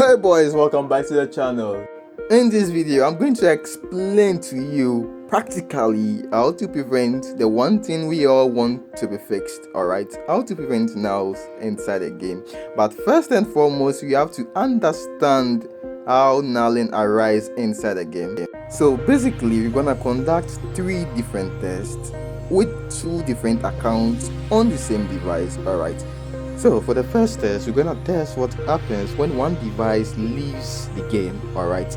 Hey boys, welcome back to the channel. In this video, I'm going to explain to you practically how to prevent the one thing we all want to be fixed, alright? How to prevent nulls inside a game. But first and foremost, you have to understand how nulling arise inside a game. So basically, we're gonna conduct 3 different tests with 2 different accounts on the same device, alright? So for the first test, we're gonna test what happens when one device leaves the game, alright?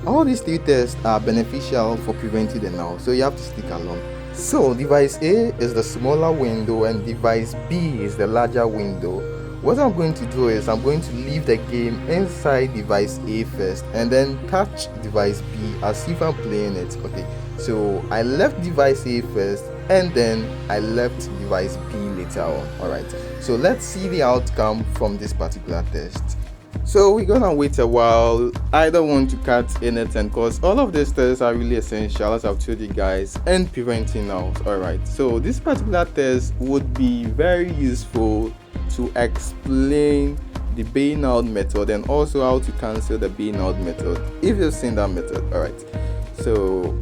All these 3 tests are beneficial for preventing the null, so you have to stick along. So device A is the smaller window and device B is the larger window. What I'm going to do is I'm going to leave the game inside device A first and then touch device B as if I'm playing it. Okay, so I left device A first and then I left device B later on. Alright, so let's see the outcome from this particular test. So we're gonna wait a while. I don't want to cut anything because all of these tests are really essential, as I've told you guys, in preventing nulls. Alright, so this particular test would be very useful to explain the being out method and also how to cancel the being out method if you've seen that method. Alright, so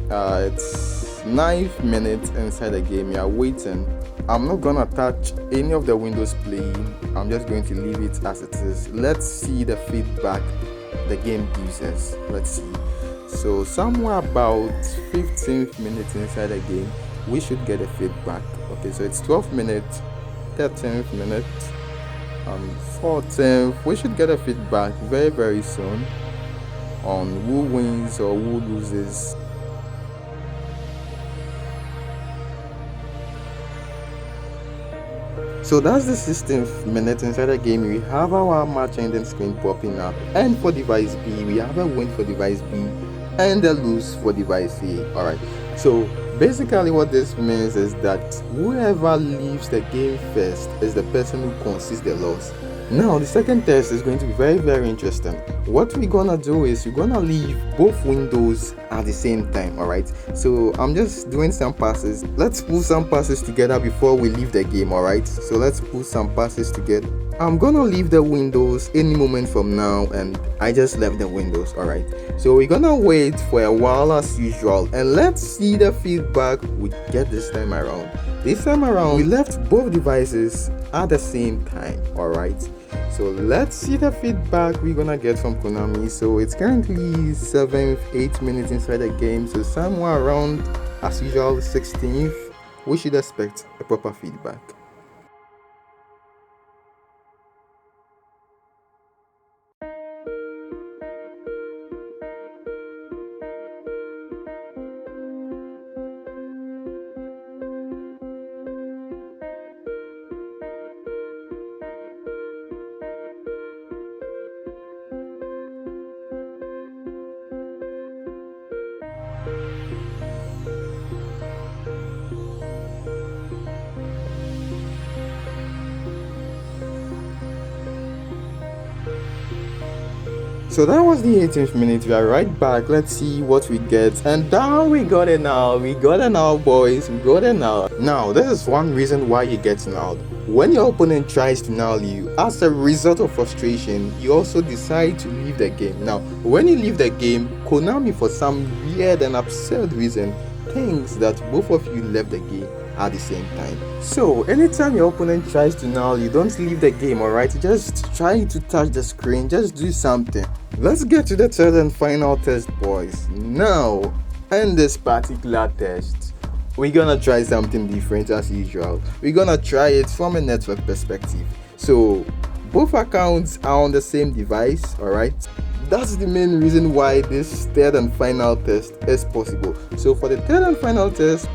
it's 9 minutes inside the game. You're waiting. I'm not gonna touch any of the windows playing. I'm just going to leave it as it is. Let's see the feedback the game gives us. Let's see. So somewhere about 15th minute inside the game, we should get a feedback. Okay, so it's 12 minutes, 13th minute, 14th. We should get a feedback very soon on who wins or who loses. So that's the 16th minute inside the game. We have our match ending screen popping up, and for device B we have a win for device B and a lose for device A. Alright, so basically what this means is that whoever leaves the game first is the person who concedes the loss. Now the second test is going to be very interesting. What we're gonna do is we're gonna leave both windows at the same time. Alright, so I'm just doing some passes. Let's put some passes together before we leave the game. Alright, so let's put some passes together. I'm gonna leave the windows any moment from now, and I just left the windows. Alright, so we're gonna wait for a while as usual, and let's see the feedback we get this time around. This time around we left both devices at the same time. Alright, so let's see the feedback we're gonna get from Konami. So it's currently 7th, 8 minutes inside the game, so somewhere around, as usual, 16th, we should expect a proper feedback. So that was the 18th minute. We are right back. Let's see what we get. And down we got it now. We got it now, boys. We got it now. Now, this is one reason why you get nulled. When your opponent tries to null you, as a result of frustration, you also decide to leave the game. Now, when you leave the game, Konami, for some weird and absurd reason, thinks that both of you left the game at the same time. So anytime your opponent tries to null you, don't leave the game. Alright, just try to touch the screen, just do something. Let's get to the third and final test, boys. Now, in this particular test, we're gonna try something different as usual. We're gonna try it from a network perspective. So both accounts are on the same device. Alright, that's the main reason why this third and final test is possible. So for the third and final test,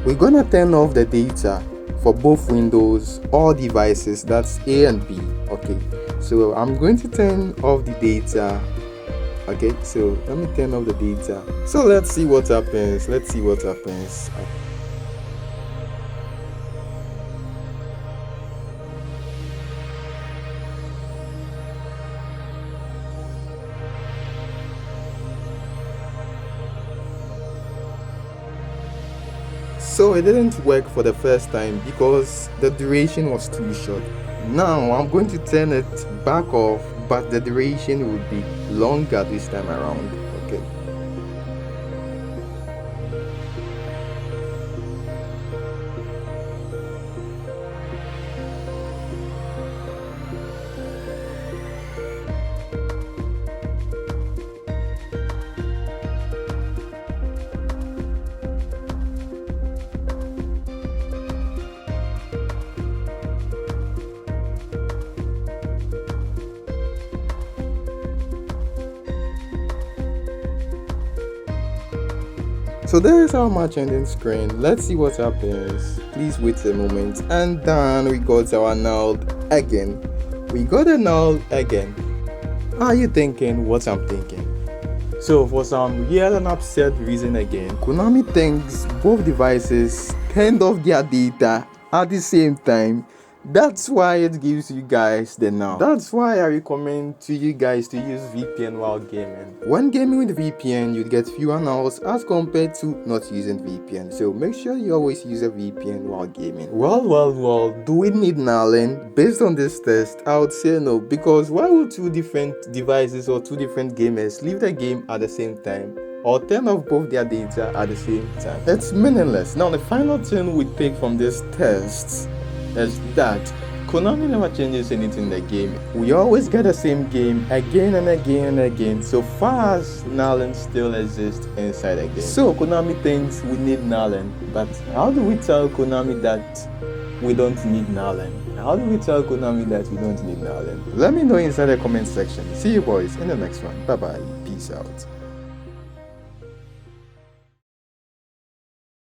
we're gonna turn off the data for both windows or devices, that's A and B. Okay, so I'm going to turn off the data. Okay, so let me turn off the data. So let's see what happens. Let's see what happens. So it didn't work for the first time because the duration was too short. Now I'm going to turn it back off, but the duration would be longer this time around. Okay. So there is our match ending screen. Let's see what happens. Please wait a moment. And then we got our null again. We got a null again. Are you thinking what I'm thinking? So for some weird and absurd reason again, Konami thinks both devices turned off their data at the same time. That's why it gives you guys the null. That's why I recommend to you guys to use VPN while gaming. When gaming with VPN, you get fewer nulls as compared to not using VPN. So make sure you always use a VPN while gaming. Well, do we need nulling? Based on this test, I would say no, because why would two different devices or two different gamers leave the game at the same time or turn off both their data at the same time? It's meaningless. Now the final thing we take from this test is that Konami never changes anything in the game. We always get the same game again and again and again, so far as nulling still exists inside the game. So Konami thinks we need nulling, but how do we tell Konami that we don't need nulling? How do we tell Konami that we don't need nulling? Let me know inside the comment section. See you boys in the next one. Bye bye. Peace out.